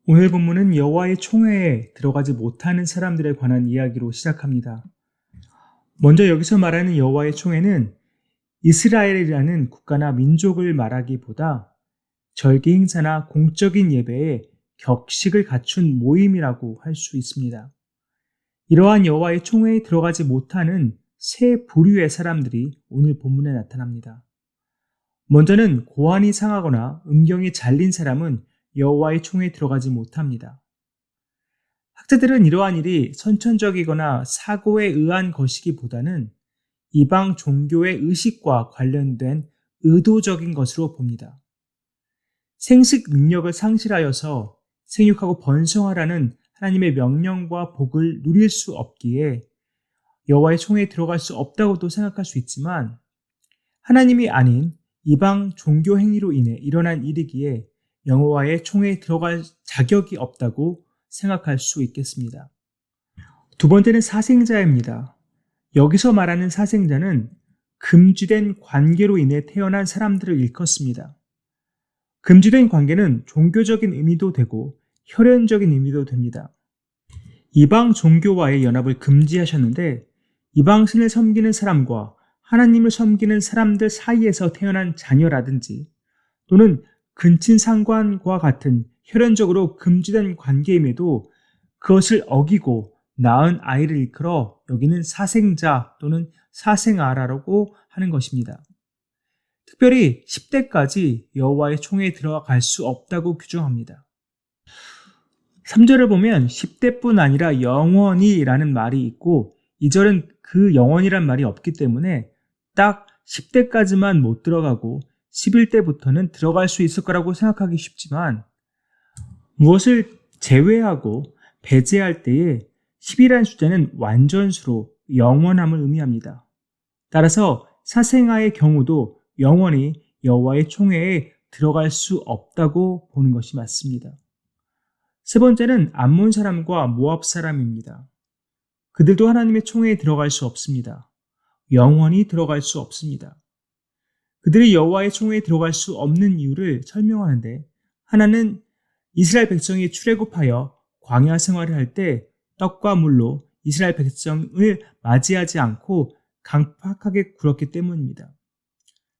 오늘 본문은 여호와의 총회에 들어가지 못하는 사람들에 관한 이야기로 시작합니다. 먼저 여기서 말하는 여호와의 총회는 이스라엘이라는 국가나 민족을 말하기보다 절기 행사나 공적인 예배에 격식을 갖춘 모임이라고 할 수 있습니다. 이러한 여호와의 총회에 들어가지 못하는 세 부류의 사람들이 오늘 본문에 나타납니다. 먼저는 고환이 상하거나 음경이 잘린 사람은 여호와의 총회에 들어가지 못합니다. 학자들은 이러한 일이 선천적이거나 사고에 의한 것이기보다는 이방 종교의 의식과 관련된 의도적인 것으로 봅니다. 생식 능력을 상실하여서 생육하고 번성하라는 하나님의 명령과 복을 누릴 수 없기에 여호와의 총회에 들어갈 수 없다고도 생각할 수 있지만, 하나님이 아닌 이방 종교 행위로 인해 일어난 일이기에 여호와의 총회에 들어갈 자격이 없다고 생각할 수 있겠습니다. 두 번째는 사생자입니다. 여기서 말하는 사생자는 금지된 관계로 인해 태어난 사람들을 일컫습니다. 금지된 관계는 종교적인 의미도 되고 혈연적인 의미도 됩니다. 이방 종교와의 연합을 금지하셨는데, 이방신을 섬기는 사람과 하나님을 섬기는 사람들 사이에서 태어난 자녀라든지 또는 근친상관과 같은 혈연적으로 금지된 관계임에도 그것을 어기고 낳은 아이를 일컬어 여기는 사생자 또는 사생아라고 하는 것입니다. 특별히 10대까지 여호와의 총회에 들어갈 수 없다고 규정합니다. 3절을 보면 10대뿐 아니라 영원히 라는 말이 있고, 2절은 그 영원이란 말이 없기 때문에 딱 10대까지만 못 들어가고 11대부터는 들어갈 수 있을 거라고 생각하기 쉽지만, 무엇을 제외하고 배제할 때에 10이라는 숫자는 완전수로 영원함을 의미합니다. 따라서 사생아의 경우도 영원히 여호와의 총회에 들어갈 수 없다고 보는 것이 맞습니다. 세 번째는 암몬 사람과 모압 사람입니다. 그들도 하나님의 총회에 들어갈 수 없습니다. 영원히 들어갈 수 없습니다. 그들이 여호와의 총회에 들어갈 수 없는 이유를 설명하는데, 하나는 이스라엘 백성이 출애굽하여 광야 생활을 할 때 떡과 물로 이스라엘 백성을 맞이하지 않고 강팍하게 굴었기 때문입니다.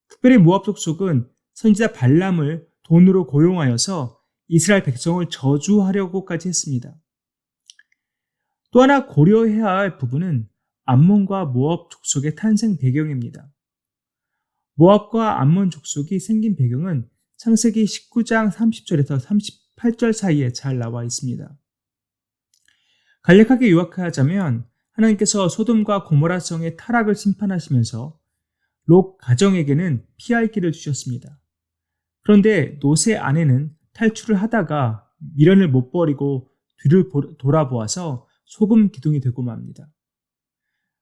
특별히 모압 족속은 선지자 발람을 돈으로 고용하여서 이스라엘 백성을 저주하려고까지 했습니다. 또 하나 고려해야 할 부분은 암몬과 모압 족속의 탄생 배경입니다. 모압과 암몬 족속이 생긴 배경은 창세기 19장 30절에서 38절 사이에 잘 나와 있습니다. 간략하게 요약하자면, 하나님께서 소돔과 고모라 성의 타락을 심판하시면서 롯 가정에게는 피할 길을 주셨습니다. 그런데 롯의 아내는 탈출을 하다가 미련을 못 버리고 뒤를 돌아보아서 소금 기둥이 되고 맙니다.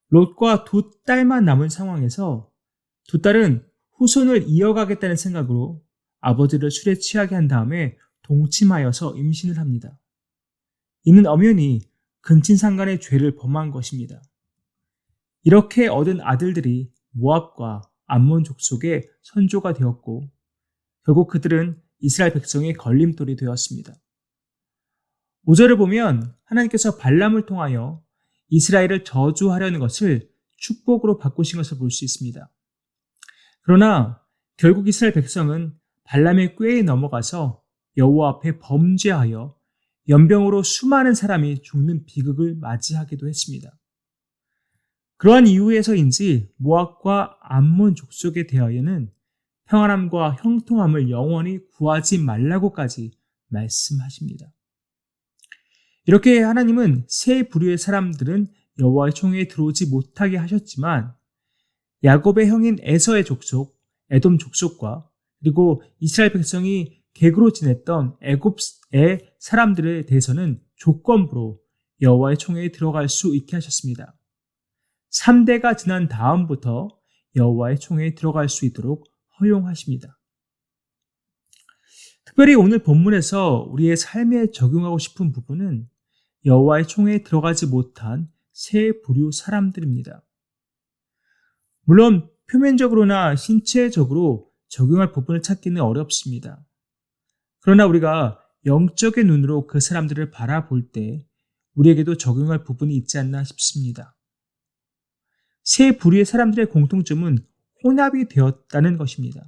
롯과 두 딸만 남은 상황에서 두 딸은 후손을 이어가겠다는 생각으로 아버지를 술에 취하게 한 다음에 동침하여서 임신을 합니다. 이는 엄연히 근친상간의 죄를 범한 것입니다. 이렇게 얻은 아들들이 모압과 암몬 족속의 선조가 되었고, 결국 그들은 이스라엘 백성의 걸림돌이 되었습니다. 5절을 보면 하나님께서 발람을 통하여 이스라엘을 저주하려는 것을 축복으로 바꾸신 것을 볼 수 있습니다. 그러나 결국 이스라엘 백성은 발람의 꾀에 넘어가서 여호와 앞에 범죄하여 연병으로 수많은 사람이 죽는 비극을 맞이하기도 했습니다. 그러한 이유에서인지 모압과 암몬 족속에 대하여는 평안함과 형통함을 영원히 구하지 말라고까지 말씀하십니다. 이렇게 하나님은 세 부류의 사람들은 여호와의 총회에 들어오지 못하게 하셨지만, 야곱의 형인 에서의 족속, 에돔 족속과 그리고 이스라엘 백성이 객으로 지냈던 애굽의 사람들에 대해서는 조건부로 여호와의 총회에 들어갈 수 있게 하셨습니다. 3대가 지난 다음부터 여호와의 총회에 들어갈 수 있도록 허용하십니다. 특별히 오늘 본문에서 우리의 삶에 적용하고 싶은 부분은 여호와의 총회에 들어가지 못한 세 부류 사람들입니다. 물론 표면적으로나 신체적으로 적용할 부분을 찾기는 어렵습니다. 그러나 우리가 영적인 눈으로 그 사람들을 바라볼 때 우리에게도 적용할 부분이 있지 않나 싶습니다. 세 부류의 사람들의 공통점은 혼합이 되었다는 것입니다.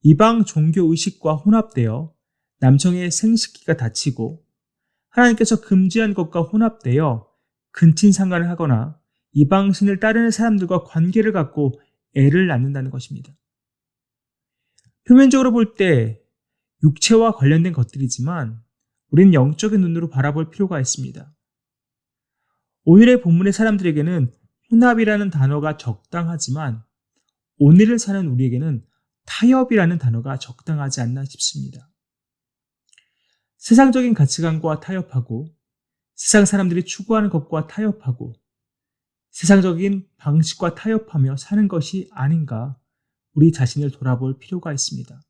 이방 종교 의식과 혼합되어 남성의 생식기가 닫히고 하나님께서 금지한 것과 혼합되어 근친상간을 하거나 이방신을 따르는 사람들과 관계를 갖고 애를 낳는다는 것입니다. 표면적으로 볼 때 육체와 관련된 것들이지만 우리는 영적인 눈으로 바라볼 필요가 있습니다. 오늘의 본문의 사람들에게는 혼합이라는 단어가 적당하지만 오늘을 사는 우리에게는 타협이라는 단어가 적당하지 않나 싶습니다. 세상적인 가치관과 타협하고 세상 사람들이 추구하는 것과 타협하고 세상적인 방식과 타협하며 사는 것이 아닌가 우리 자신을 돌아볼 필요가 있습니다.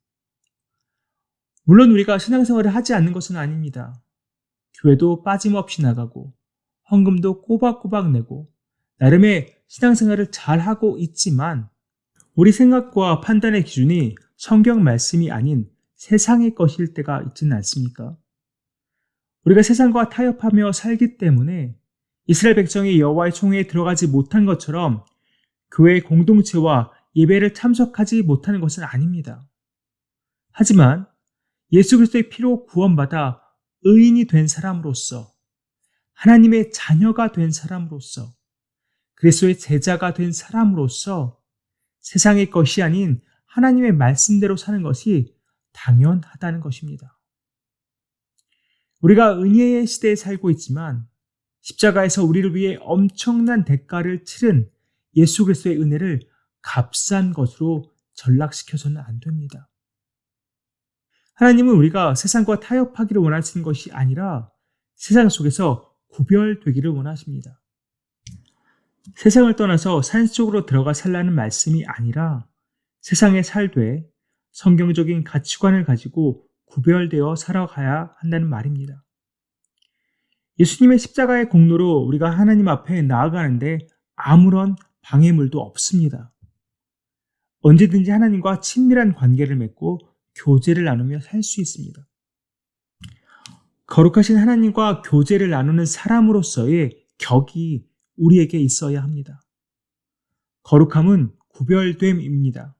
물론 우리가 신앙생활을 하지 않는 것은 아닙니다. 교회도 빠짐없이 나가고 헌금도 꼬박꼬박 내고 나름의 신앙생활을 잘하고 있지만 우리 생각과 판단의 기준이 성경 말씀이 아닌 세상의 것일 때가 있지는 않습니까? 우리가 세상과 타협하며 살기 때문에 이스라엘 백성이 여호와의 총회에 들어가지 못한 것처럼 교회 공동체와 예배를 참석하지 못하는 것은 아닙니다. 하지만 예수 그리스도의 피로 구원받아 의인이 된 사람으로서 하나님의 자녀가 된 사람으로서 그리스도의 제자가 된 사람으로서 세상의 것이 아닌 하나님의 말씀대로 사는 것이 당연하다는 것입니다. 우리가 은혜의 시대에 살고 있지만 십자가에서 우리를 위해 엄청난 대가를 치른 예수 그리스도의 은혜를 값싼 것으로 전락시켜서는 안 됩니다. 하나님은 우리가 세상과 타협하기를 원하시는 것이 아니라 세상 속에서 구별되기를 원하십니다. 세상을 떠나서 산속으로 들어가 살라는 말씀이 아니라 세상에 살되 성경적인 가치관을 가지고 구별되어 살아가야 한다는 말입니다. 예수님의 십자가의 공로로 우리가 하나님 앞에 나아가는데 아무런 방해물도 없습니다. 언제든지 하나님과 친밀한 관계를 맺고 교제를 나누며 살 수 있습니다. 거룩하신 하나님과 교제를 나누는 사람으로서의 격이 우리에게 있어야 합니다. 거룩함은 구별됨입니다.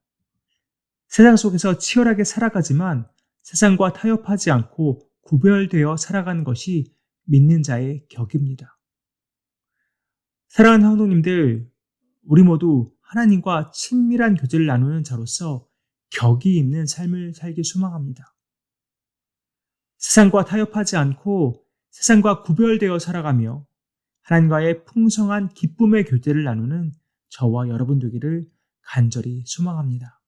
세상 속에서 치열하게 살아가지만 세상과 타협하지 않고 구별되어 살아가는 것이 믿는 자의 격입니다. 사랑하는 성도님들, 우리 모두 하나님과 친밀한 교제를 나누는 자로서 격이 있는 삶을 살기 소망합니다. 세상과 타협하지 않고 세상과 구별되어 살아가며 하나님과의 풍성한 기쁨의 교제를 나누는 저와 여러분 되기를 간절히 소망합니다.